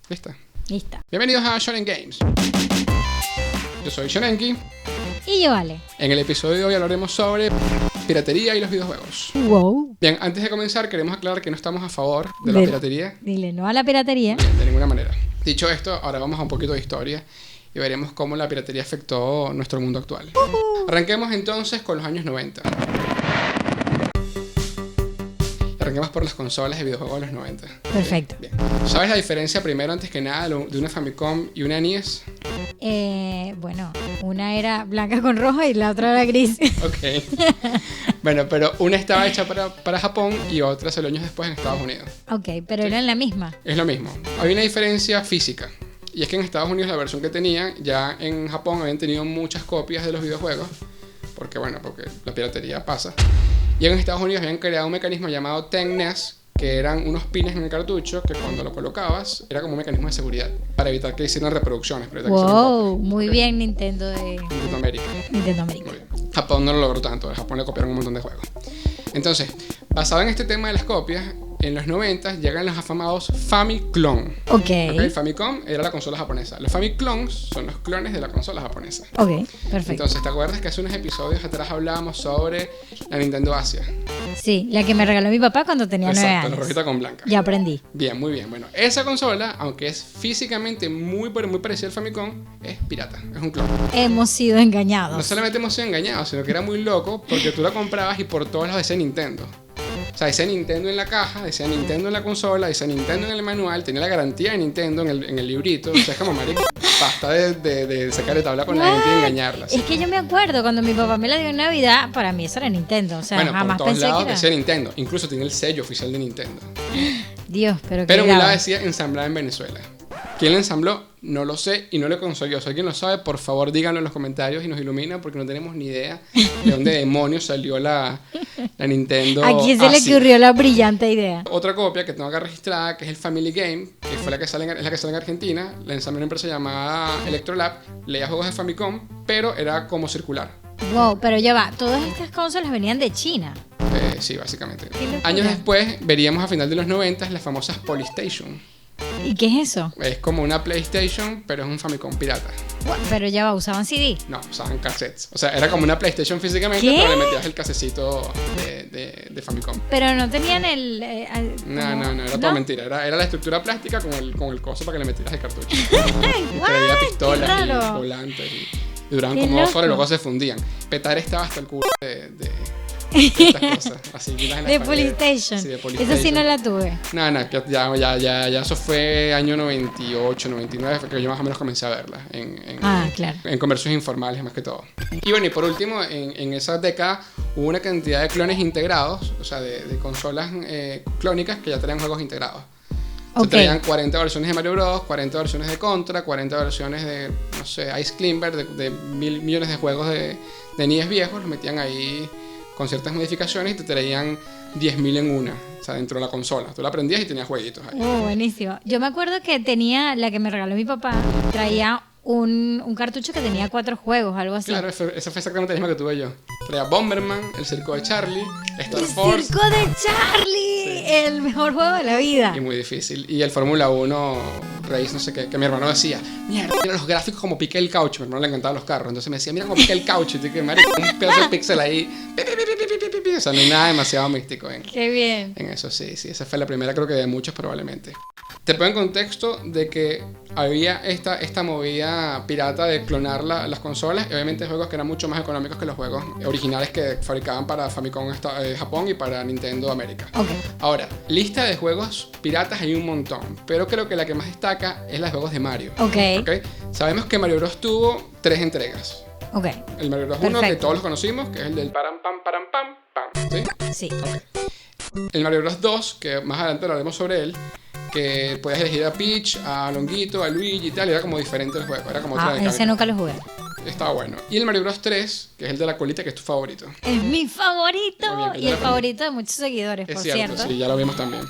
¿Lista? Lista. Bienvenidos a Shonen Games. Yo soy Shonenki. Y yo, Ale. En el episodio de hoy hablaremos sobre piratería y los videojuegos. Wow. Bien, antes de comenzar queremos aclarar que no estamos a favor de la piratería. Dile no a la piratería. Bien, de ninguna manera. Dicho esto, ahora vamos a un poquito de historia y veremos cómo la piratería afectó nuestro mundo actual. Arranquemos entonces con los años 90. Arranquemos por las consolas de videojuegos de los 90. Perfecto. Bien. ¿Sabes la diferencia primero, antes que nada, de una Famicom y una NES? Bueno, una era blanca con rojo y la otra era gris. Ok. Bueno, pero una estaba hecha para Japón y otra salió años después en Estados Unidos. Ok, pero eran la misma. Es lo mismo. Había una diferencia física. Y es que en Estados Unidos la versión que tenían, ya en Japón habían tenido muchas copias de los videojuegos. Porque la piratería pasa. Y en Estados Unidos habían creado un mecanismo llamado TECNES, que eran unos pines en el cartucho que cuando lo colocabas era como un mecanismo de seguridad para evitar que hicieran reproducciones. Wow, muy bien Nintendo de Nintendo América. Nintendo América. Muy bien. Japón no lo logró tanto, en Japón le copiaron un montón de juegos. Entonces, basado en este tema de las copias, en los 90 llegan los afamados Famiclone. Ok. El Famicom era la consola japonesa. Los Famiclones son los clones de la consola japonesa. Ok, perfecto. Entonces, ¿te acuerdas que hace unos episodios atrás hablábamos sobre la Nintendo Asia? Sí, la que me regaló mi papá cuando tenía 9 Exacto, años. la rojita con blanca. Ya aprendí. Bien, muy bien. Bueno, esa consola, aunque es físicamente muy parecida al Famicom, es pirata, es un clon. Hemos sido engañados. No solamente hemos sido engañados, sino que era muy loco porque tú la comprabas y por todos lados decía Nintendo. O sea, decía Nintendo en la caja, decía Nintendo en la consola, decía Nintendo en el manual, tenía la garantía de Nintendo en el librito. O sea, es como, marico, basta de sacar de tabla con la gente y engañarla. Es que yo me acuerdo cuando mi papá me la dio en Navidad, para mí eso era Nintendo. O sea, Bueno, jamás por todos pensé lados que era. decía Nintendo. Incluso tenía el sello oficial de Nintendo. Dios, pero Pero qué en un lado grave. decía ensamblada en Venezuela. ¿Quién la ensambló? No lo sé y no lo consiguió. Si alguien lo sabe, por favor díganlo en los comentarios y nos ilumina porque no tenemos ni idea de dónde demonios salió la Nintendo. ¿A quién se le así. ocurrió la brillante idea? Otra copia que tengo acá registrada, que es el Family Game, que fue la que sale en Argentina, la ensambló una empresa llamada Electrolab, leía juegos de Famicom, pero era como circular. Wow, pero ya va, todas estas consolas venían de China. Sí, básicamente. Qué locura. Años después veríamos a final de los 90 las famosas Polystation. ¿Y qué es eso? Es como una PlayStation, pero es un Famicom pirata. Pero ya va, usaban CD. No, usaban cassettes. O sea, era como una PlayStation físicamente, ¿Qué? pero le metías el casecito de Famicom. Pero no tenían el... No, era todo mentira. Era la estructura plástica con el coso para que le metieras el cartucho. Y traía pistolas y raro. volantes y duraban Qué como 2 horas y loco. luego se fundían. Petar estaba hasta el culo de estas cosas. Así, De PlayStation. Sí, de PlayStation. Esa sí no la tuve. No, que ya eso fue año 98, 99, fue que yo más o menos comencé a verla Claro. en comercios informales más que todo. Y bueno, y por último, en esa década hubo una cantidad de clones integrados, o sea, de consolas clónicas que ya traían juegos integrados. Se traían 40 versiones de Mario Bros, 40 versiones de Contra, 40 versiones de, no sé, Ice Climber, de 1.000 millones de juegos de NES viejos, los metían ahí con ciertas modificaciones y te traían 10.000 en una, o sea, dentro de la consola. Tú la prendías y tenías jueguitos ahí. Buenísimo. Yo me acuerdo que tenía, la que me regaló mi papá, traía un cartucho que tenía 4 juegos, algo así. Claro, eso fue exactamente la misma que tuve yo. Traía Bomberman, El Circo de Charlie, Star Force. ¡Circo de Charlie! Sí. El mejor juego de la vida. Y muy difícil. Y el Fórmula 1 Race, no sé qué, que mi hermano decía, mira los gráficos como pique el caucho. Mi hermano le encantaban los carros. Entonces me decía, mira como pique el caucho. Y te dije, marico, un pedazo de píxel ahí. O sea, no hay nada demasiado místico Qué bien. en eso, sí. Esa fue la primera, creo que de muchos probablemente. Te pongo en contexto de que había esta movida pirata de clonar las consolas y obviamente juegos que eran mucho más económicos que los juegos originales que fabricaban para Famicom Japón y para Nintendo América. Okay. Ahora, lista de juegos piratas hay un montón, pero creo que la que más destaca es la de juegos de Mario. Ok. Sabemos que Mario Bros tuvo 3 entregas. Ok. El Mario Bros 1, que Perfecto. todos los conocimos, que es el del param pam, ¿sí? Sí. El Mario Bros 2, que más adelante hablaremos sobre él, que podías elegir a Peach, a Longuito, a Luigi y tal, y era como diferente el juego, era como otra mecánica. Ese nunca lo jugué. Estaba bueno. Y el Mario Bros 3, que es el de la colita, que es tu favorito. Es mi favorito. Muy bien, Y el favorito de muchos seguidores, Es por cierto, cierto. sí, ya lo vimos también.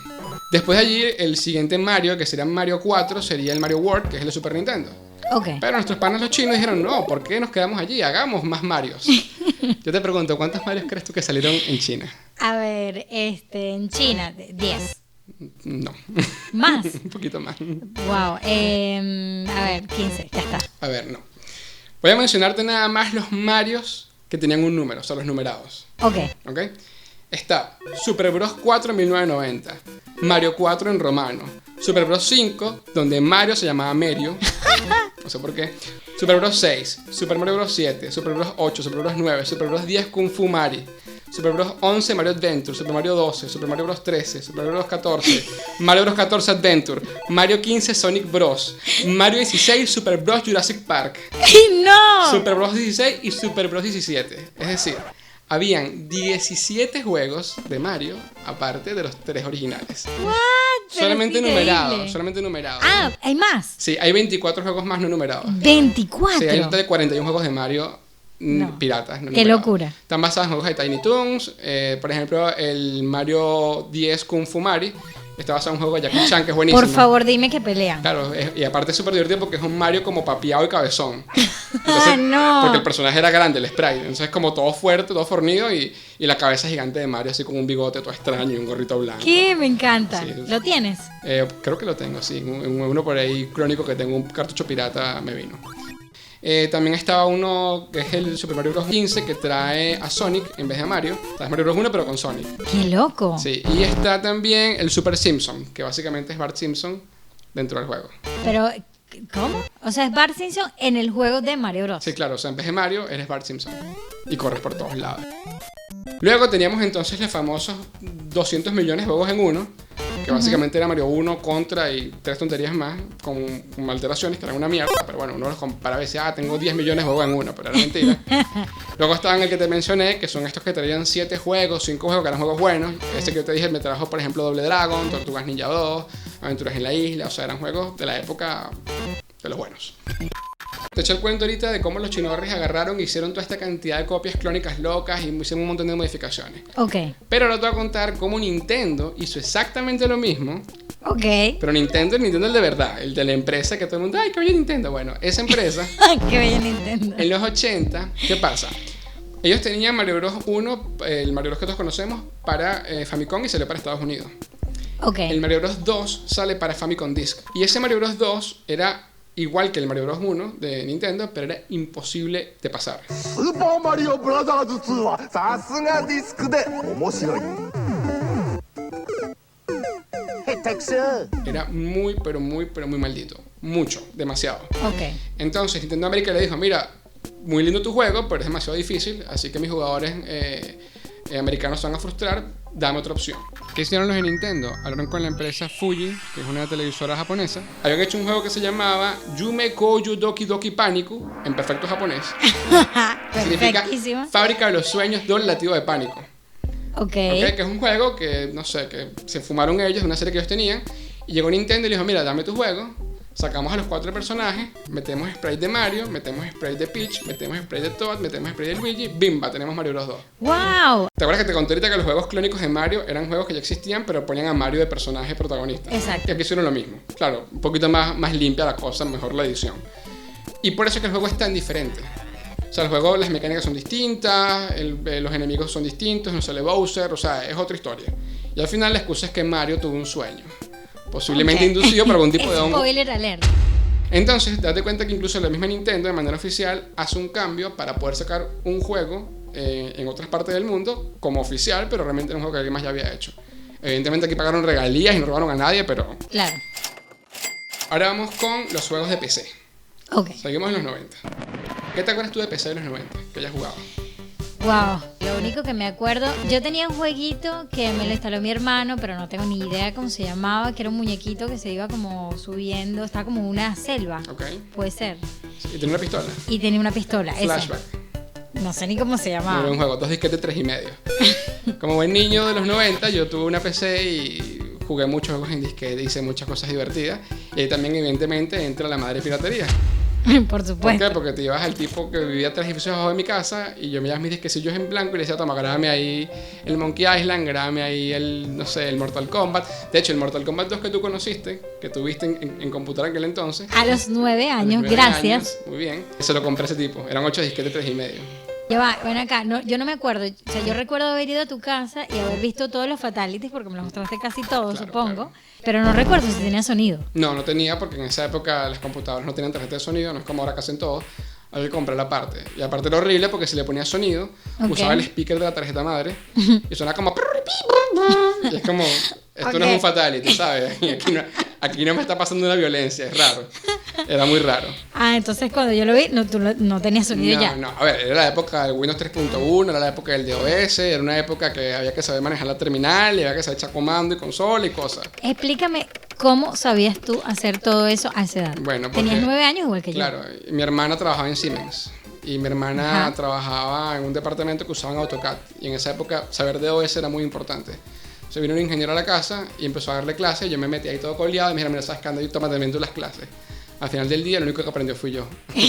Después de allí, el siguiente Mario, que sería Mario 4, sería el Mario World, que es el de Super Nintendo. Ok. Pero nuestros panas los chinos dijeron, no, ¿por qué nos quedamos allí? Hagamos más Marios. Yo te pregunto, ¿cuántos Marios crees tú que salieron en China? A ver, en China, 10. No. ¿Más? Un poquito más. Wow. A ver, 15, ya está. A ver, no. Voy a mencionarte nada más los Marios que tenían un número, o sea, los numerados. Ok. ¿Ok? Está Super Bros. 4 1990, Mario 4 en romano, Super Bros. 5, donde Mario se llamaba Merio, no sé por qué, Super Bros. 6, Super Mario Bros. 7, Super Bros. 8, Super Bros. 9, Super Bros. 10 Kung Fu Mari, Super Bros. 11 Mario Adventure, Super Mario 12, Super Mario Bros. 13, Super Mario Bros. 14, Mario Bros. 14 Adventure, Mario 15 Sonic Bros, Mario 16 Super Bros. Jurassic Park, ¡No! Super Bros. 16 y Super Bros. 17. Es decir, habían 17 juegos de Mario, aparte de los 3 originales. What? Solamente Pero es increíble. numerados, solamente numerados. Ah, ¿hay más? Sí, hay 24 juegos más no numerados. 24. Sí, hay un total de 41 juegos de Mario No. piratas. No Qué numerados. locura. Están basados en juegos de Tiny Toons. Por ejemplo, el Mario 10 Kung Fu Mari está basado en un juego de Jackie Chan, que es buenísimo. Por favor, dime que pelean. Claro, y aparte es súper divertido porque es un Mario como papiado y cabezón. Ah, no. Porque el personaje era grande, el sprite. Entonces es como todo fuerte, todo fornido y la cabeza gigante de Mario así con un bigote todo extraño y un gorrito blanco. ¿Qué? Me encanta. Sí. ¿Lo tienes? Creo que lo tengo, sí. Uno por ahí crónico que tengo, un cartucho pirata me vino. También estaba uno que es el Super Mario Bros. 15 que trae a Sonic en vez de a Mario. O sea, es Mario Bros. 1 pero con Sonic. ¡Qué loco! Sí, y está también el Super Simpson, que básicamente es Bart Simpson dentro del juego. Pero, ¿cómo? O sea, es Bart Simpson en el juego de Mario Bros. Sí, claro, o sea, en vez de Mario, eres Bart Simpson. Y corres por todos lados. Luego teníamos entonces los famosos 200 millones de juegos en uno, que básicamente era Mario 1, Contra y 3 tonterías más, con alteraciones que eran una mierda. Pero bueno, uno los comparaba y decía, tengo 10 millones de juegos en uno, pero era mentira. Luego estaban el que te mencioné, que son estos que traían 7 juegos, 5 juegos, que eran juegos buenos. Este que yo te dije me trajo, por ejemplo, Double Dragon, Tortugas Ninja 2, Aventuras en la Isla, o sea, eran juegos de la época de los buenos. Te eché el cuento ahorita de cómo los chinorris agarraron y hicieron toda esta cantidad de copias clónicas locas y hicieron un montón de modificaciones. Ok. Pero ahora te voy a contar cómo Nintendo hizo exactamente lo mismo. Ok. Pero Nintendo el de verdad, el de la empresa que todo el mundo, ¡ay, qué bello Nintendo! Bueno, esa empresa, ¡Qué bella Nintendo! en los 80, ¿qué pasa? Ellos tenían Mario Bros. 1, el Mario Bros. Que todos conocemos, para Famicom y salió para Estados Unidos. Ok. El Mario Bros. 2 sale para Famicom Disk. Y ese Mario Bros. 2 era igual que el Mario Bros. 1 de Nintendo, pero era imposible de pasar. Super Mario Bros. 2はさすがディスクで面白い。下手くそ。 Era muy, pero muy, pero muy maldito. Mucho, demasiado. Ok. Entonces Nintendo América le dijo, mira, muy lindo tu juego, pero es demasiado difícil, así que mis jugadores americanos se van a frustrar, dame otra opción. ¿Qué hicieron los de Nintendo? Hablaron con la empresa Fuji, que es una televisora japonesa. Habían hecho un juego que se llamaba Yume Koyu Doki Doki Paniku, en perfecto japonés. Significa Perfectísimo. Fábrica de los sueños del latido de pánico. Ok. ¿Ok? Que es un juego que, no sé, que se fumaron ellos de una serie que ellos tenían. Y llegó Nintendo y le dijo, mira, dame tu juego. Sacamos a los 4 personajes, metemos spray de Mario, metemos spray de Peach, metemos spray de Toad, metemos spray de Luigi, ¡bimba! Tenemos Mario Bros. 2. ¡Wow! ¿Te acuerdas que te conté ahorita que los juegos clónicos de Mario eran juegos que ya existían, pero ponían a Mario de personaje protagonista? Exacto. Y aquí hicieron lo mismo. Claro, un poquito más limpia la cosa, mejor la edición. Y por eso es que el juego es tan diferente. O sea, el juego, las mecánicas son distintas, los enemigos son distintos, no sale Bowser, o sea, es otra historia. Y al final la excusa es que Mario tuvo un sueño. Posiblemente Ok. inducido por algún tipo de hongo. Spoiler alert. Entonces, date cuenta que incluso la misma Nintendo, de manera oficial, hace un cambio para poder sacar un juego en otras partes del mundo como oficial, pero realmente era un juego que alguien más ya había hecho. Evidentemente aquí pagaron regalías y no robaron a nadie, pero... Claro. Ahora vamos con los juegos de PC. Ok. Seguimos en los 90. ¿Qué te acuerdas tú de PC de los 90? Que hayas jugado. Wow. Lo único que me acuerdo, yo tenía un jueguito que me lo instaló mi hermano, pero no tengo ni idea cómo se llamaba, que era un muñequito que se iba como subiendo, estaba como una selva. ¿Ok? Puede ser. Y tenía una pistola. Y tenía una pistola. ese. Flashback. No sé ni cómo se Era llamaba. un juego, 2 disquetes, 3,5. Como buen niño de los 90, yo tuve una PC y jugué muchos juegos en disquete, hice muchas cosas divertidas. Y ahí también, evidentemente, entra la madre piratería. Por ¿Por supuesto. qué? Porque te ibas al tipo que vivía 3 edificios abajo de mi casa y yo me llevaba mis disquecillos en blanco y le decía, toma, grábame ahí el Monkey Island, grábame ahí el, no sé, el Mortal Kombat. De hecho, el Mortal Kombat 2 que tú conociste, que tuviste en computadora en aquel entonces. A los 9 a los años, 9 gracias. años, muy bien. Se lo compré a ese tipo. Eran 8 disquetes, 3,5. Ya va, ven acá, no, yo no me acuerdo, o sea, yo recuerdo haber ido a tu casa y haber visto todos los fatalities porque me los mostraste casi todos, Claro, supongo, claro. pero no recuerdo si tenía sonido. No tenía porque en esa época las computadoras no tenían tarjeta de sonido, no es como ahora que hacen todos. Había que comprar la parte. Y aparte era horrible porque si le ponía sonido, Ok. usaba el speaker de la tarjeta madre y sonaba como... Y es como, esto no es Ok. un fatality, ¿sabes? Y aquí no me está pasando una violencia, es raro. Era muy raro. Ah, entonces cuando yo lo vi, no, tú no tenías sonido ya. No, a ver, era la época del Windows 3.1, era la época del DOS, era una época que había que saber manejar la terminal, y había que saber echar comando y consola y cosas. Explícame cómo sabías tú hacer todo eso a esa edad. Bueno, porque- Tenías 9 años igual que yo. Claro, mi hermana trabajaba en Siemens y mi hermana Ajá. trabajaba en un departamento que usaban AutoCAD y en esa época saber DOS era muy importante. Se vino un ingeniero a la casa y empezó a darle clases, yo me metí ahí todo coleado y me dijeron, mira, sabes que ando y tómate viendo las clases. Al final del día, lo único que aprendió fui yo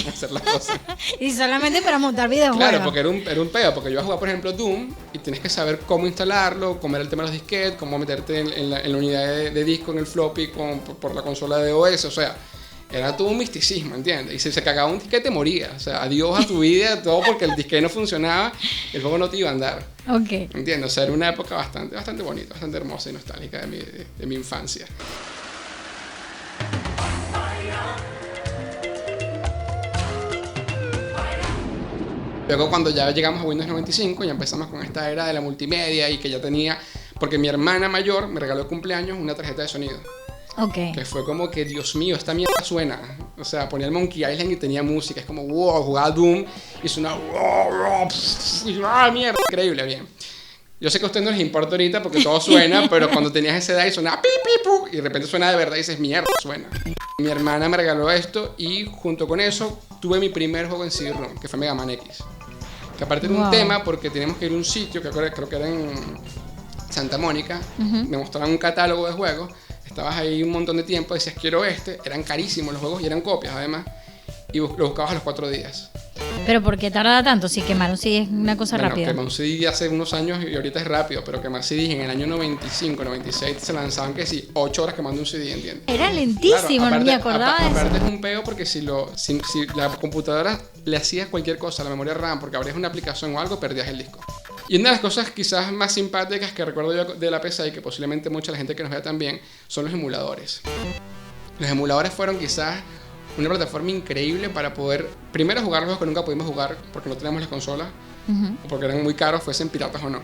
a hacer las cosas. Y solamente para montar videojuegos. Claro, porque era un peo, porque yo iba a jugar, por ejemplo, Doom, y tienes que saber cómo instalarlo, cómo era el tema de los disquetes, cómo meterte en la unidad de disco, en el floppy, por la consola de OS, o sea, era todo un misticismo, ¿entiendes? Y si se cagaba un disquete, moría, o sea, adiós a tu vida, todo porque el disquete no funcionaba, el juego no te iba a andar, Ok. ¿entiendes? O sea, era una época bastante bonita, bastante hermosa y nostálgica de mi infancia. Luego cuando ya llegamos a Windows 95 ya empezamos con esta era de la multimedia y que ya tenía, porque mi hermana mayor me regaló de cumpleaños una tarjeta de sonido, Ok. que fue como que, Dios mío, esta mierda suena. O sea, ponía el Monkey Island y tenía música, es como, wow, jugaba Doom y sonaba, wow, mierda, increíble, bien. Yo sé que a ustedes no les importa ahorita porque todo suena, pero cuando tenías esa edad y sonaba pi, pi, pu, y de repente suena de verdad y dices, mierda, suena. Mi hermana me regaló esto y junto con eso tuve mi primer juego en CD-ROM, que fue Mega Man X. Que aparte era un Wow. tema porque teníamos que ir a un sitio, que creo que era en Santa Mónica, me mostraban un catálogo de juegos, estabas ahí un montón de tiempo, decías quiero este, eran carísimos los juegos y eran copias además, y lo buscabas a los 4 días. Pero ¿por qué tardaba tanto? Si quemaron, sí es una cosa Bueno, rápida. quemar un CD hace unos años y ahorita es rápido, pero quemar CD en el año 95, 96 se lanzaban que sí, 8 horas quemando un CD, ¿entiendes? Era lentísimo, no me acordaba de eso. Aparte es un peo porque si la computadora le hacías cualquier cosa a la memoria RAM porque abrías una aplicación o algo, perdías el disco. Y una de las cosas quizás más simpáticas que recuerdo yo de la PC y que posiblemente mucha la gente que nos vea también son los emuladores. Los emuladores fueron quizás una plataforma increíble para poder, primero, jugar los juegos que nunca pudimos jugar porque no teníamos las consolas, o porque eran muy caros, fuesen piratas o no.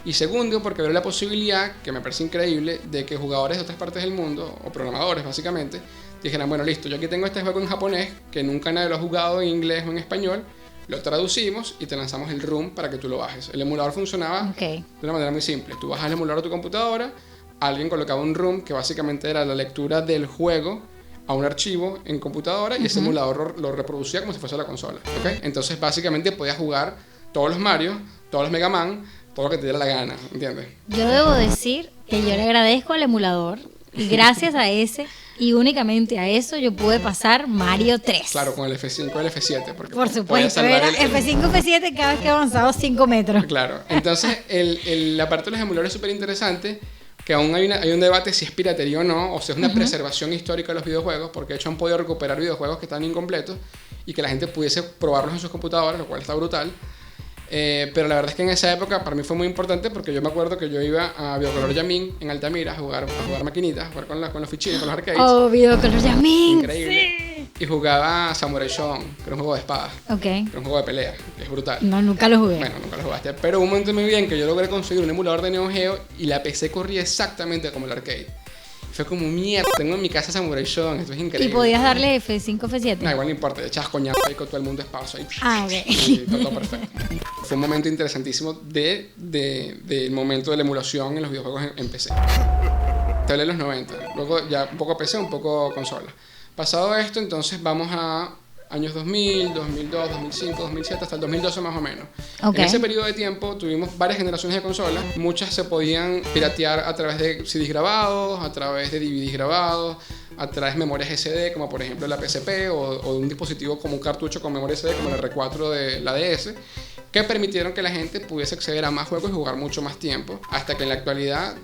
Y segundo, porque había la posibilidad, que me parece increíble, de que jugadores de otras partes del mundo, o programadores básicamente, dijeran, bueno, listo, yo aquí tengo este juego en japonés, que nunca nadie lo ha jugado en inglés o en español, lo traducimos y te lanzamos el ROM para que tú lo bajes. El emulador funcionaba Ok. de una manera muy simple. Tú bajas el emulador a tu computadora, alguien colocaba un ROM, que básicamente era la lectura del juego a un archivo en computadora y ese emulador lo reproducía como si fuese la consola, ¿ok? Entonces básicamente podías jugar todos los Mario, todos los Mega Man, todo lo que te diera la gana, ¿entiendes? Yo debo decir que yo le agradezco al emulador y gracias a ese y únicamente a eso yo pude pasar Mario 3. Claro, con el F5 y el F7, porque Por podías supuesto, salvar era F5, F7 cada vez que avanzaba 5 metros. Claro, entonces la parte de los emuladores es súper interesante, que aún hay un debate si es piratería o no, o si es una preservación histórica de los videojuegos, porque de hecho han podido recuperar videojuegos que están incompletos y que la gente pudiese probarlos en sus computadoras, lo cual está brutal. Pero la verdad es que en esa época para mí fue muy importante porque yo me acuerdo que yo iba a Videocolor Yamin en Altamira a jugar maquinitas, a jugar con los fichines, con los arcades. Oh, Videocolor Yamin. Increíble. Y jugaba Samurai Shodown, que era un juego de espadas, Ok. que era un juego de pelea, que es brutal. No, nunca lo jugué. Bueno, nunca lo jugaste, pero un momento muy bien que yo logré conseguir un emulador de Neo Geo y la PC corría exactamente como el arcade. Fue como, mierda, tengo en mi casa Samurai Shodown, esto es increíble. Y podías darle F5, F7. No, igual no importa, le echabas coñazo ahí con todo el mundo espacio ahí. Ah, ok. Y todo perfecto. Fue un momento interesantísimo del momento de la emulación en los videojuegos en PC. Te hablé de los 90, luego ya un poco PC, un poco consola. Pasado esto, entonces vamos a años 2000, 2002, 2005, 2007, hasta el 2012 más o menos. Ok. En ese periodo de tiempo tuvimos varias generaciones de consolas. Muchas se podían piratear a través de CDs grabados, a través de DVDs grabados, a través de memorias SD, como por ejemplo la PSP, o de un dispositivo como un cartucho con memoria SD, como el R4 de la DS, que permitieron que la gente pudiese acceder a más juegos y jugar mucho más tiempo, hasta que en la actualidad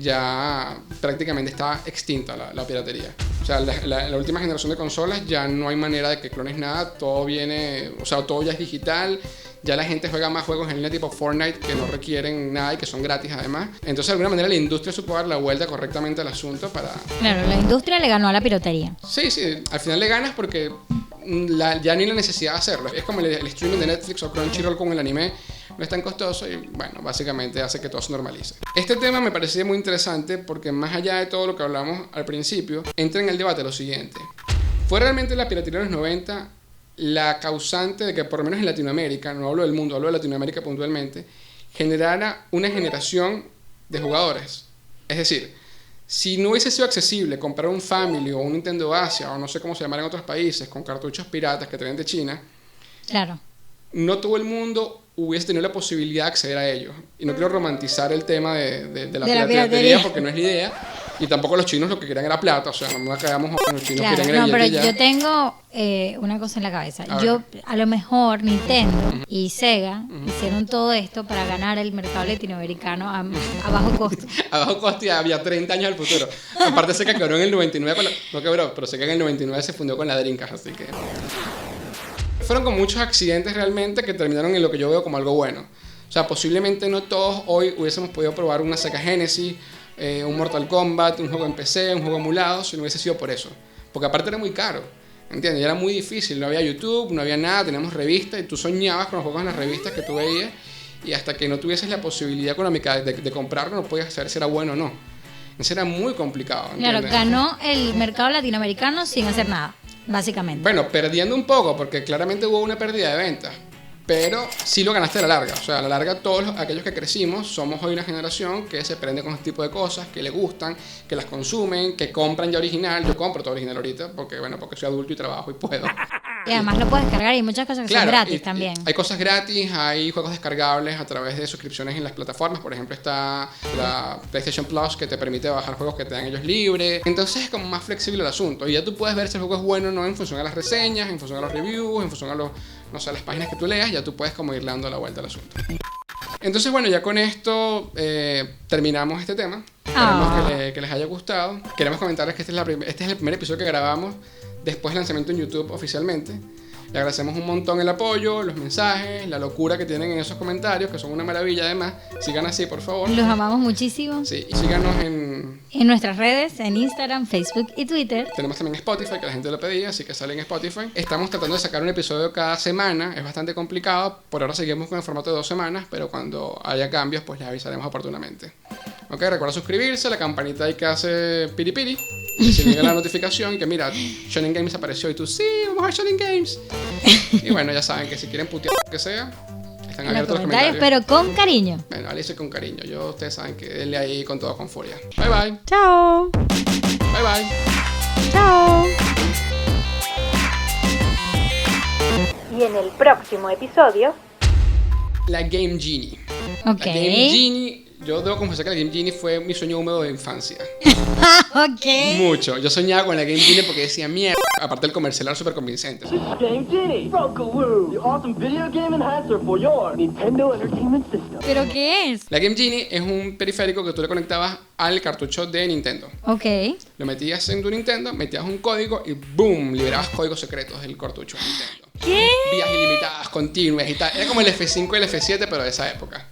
ya prácticamente está extinta la piratería. O sea, la última generación de consolas ya no hay manera de que clones nada, todo viene, o sea, todo ya es digital. Ya la gente juega más juegos en línea tipo Fortnite que no requieren nada y que son gratis además. Entonces, de alguna manera, la industria supo dar la vuelta correctamente al asunto para... Claro, la industria le ganó a la piratería. Sí, al final le ganas porque ya ni la necesidad de hacerlo. Es como el streaming de Netflix o Crunchyroll con el anime. No es tan costoso y, bueno, básicamente hace que todo se normalice. Este tema me parecía muy interesante porque más allá de todo lo que hablamos al principio, entra en el debate lo siguiente. ¿Fue realmente la piratería de los 90 la causante de que, por lo menos en Latinoamérica, no hablo del mundo, hablo de Latinoamérica puntualmente, generara una generación de jugadores? Es decir, si no hubiese sido accesible comprar un Family o un Nintendo Asia, o no sé cómo se llamará en otros países, con cartuchos piratas que traen de China, claro, no todo el mundo hubiese tenido la posibilidad de acceder a ellos. Y no quiero romantizar el tema de la piratería porque no es la idea. Y tampoco los chinos lo que querían era plata, o sea, no nos cagamos con los chinos, claro, querían era pero billete ya. yo tengo una cosa en la cabeza. A lo mejor Nintendo y Sega hicieron todo esto para ganar el mercado latinoamericano a bajo costo. A bajo costo y había 30 años al futuro. Aparte Sega quebró en el 99, no quebró, pero Sega en el 99 se fundió con la Dreamcast, así que... Fueron con muchos accidentes realmente que terminaron en lo que yo veo como algo bueno. O sea, posiblemente no todos hoy hubiésemos podido probar una Sega Genesis, un Mortal Kombat, un juego en PC, un juego emulado, si no hubiese sido por eso. Porque aparte era muy caro, ¿entiendes? Y era muy difícil, no había YouTube, no había nada, teníamos revistas y tú soñabas con los juegos en las revistas que tú veías y hasta que no tuvieses la posibilidad económica de comprarlo no podías saber si era bueno o no. Eso era muy complicado, ¿entiendes? Claro, ganó el mercado latinoamericano sin hacer nada, básicamente. Bueno, perdiendo un poco porque claramente hubo una pérdida de ventas. Pero sí lo ganaste a la larga. O sea, a la larga todos aquellos que crecimos somos hoy una generación que se prende con este tipo de cosas, que le gustan, que las consumen, que compran ya original. Yo compro todo original ahorita porque soy adulto y trabajo y puedo. Y además lo puedes descargar y hay muchas cosas que son gratis también. Hay cosas gratis, hay juegos descargables a través de suscripciones en las plataformas. Por ejemplo, está la PlayStation Plus que te permite bajar juegos que te dan ellos libres. Entonces es como más flexible el asunto. Y ya tú puedes ver si el juego es bueno o no en función a las reseñas, en función a los reviews, en función a las páginas que tú leas. Ya tú puedes como ir dando la vuelta al asunto. Entonces, bueno, ya con esto terminamos este tema. Esperemos que les haya gustado. Queremos comentarles que este es el primer episodio que grabamos después del lanzamiento en YouTube oficialmente. Le agradecemos un montón el apoyo, los mensajes, la locura que tienen en esos comentarios, que son una maravilla además. Sigan así, por favor. Los amamos muchísimo. Sí, y síganos en nuestras redes, en Instagram, Facebook y Twitter. Tenemos también Spotify, que la gente lo pedía, así que sale en Spotify. Estamos tratando de sacar un episodio cada semana, es bastante complicado. Por ahora seguimos con el formato de 2 semanas, pero cuando haya cambios, pues les avisaremos oportunamente. Ok, recuerda suscribirse, la campanita ahí que hace piri piri. Y si llega la notificación que mira, Shonen Games apareció y tú, sí, vamos a Shonen Games. Y bueno, ya saben que si quieren putear lo que sea, están abiertos los comentarios. Pero con cariño. Bueno, Alice con cariño. Ustedes saben que denle ahí con todo con furia. Bye bye. Chao. Bye bye. Chao. Y en el próximo episodio... La Game Genie. Ok. La Game Genie, yo debo confesar que la Game Genie fue mi sueño húmedo de infancia. Ok. Mucho. Yo soñaba con la Game Genie porque decía mierda. Aparte el comercial era súper convincente. Game Genie, Rokuwoo, the awesome video game enhancer for your Nintendo Entertainment System. ¿Pero qué es? La Game Genie es un periférico que tú le conectabas al cartucho de Nintendo. Ok. Lo metías en tu Nintendo, metías un código y ¡boom! Liberabas códigos secretos del cartucho de Nintendo. ¿Qué? Vías ilimitadas, continuas y tal. Era como el F5 y el F7, pero de esa época.